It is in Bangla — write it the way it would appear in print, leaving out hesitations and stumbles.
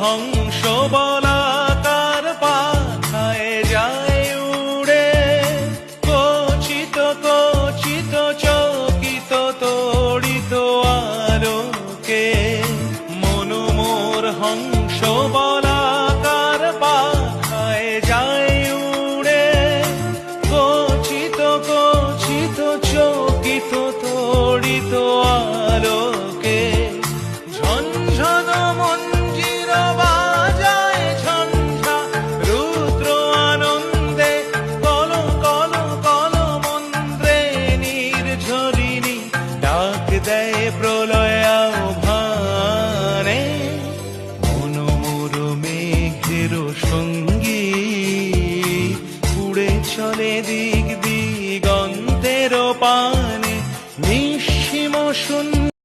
হংস বলাকার পাখায় যায় উড়ে, কচিত কচিত চকিত তড়িত আলোকে। মনোমোর হংস বলাকার পাখায় যায় উড়ে, কচিত কচিত চকিত তড়িত আলোকে। ঝনঝন মঞ্জির বাজায় ঝঞ্ঝা, রুদ্র আনন্দে কল কল কল মন্ত্রে নির্ঝরিণী ডাক দেয় প্রলয় আহ্বানে।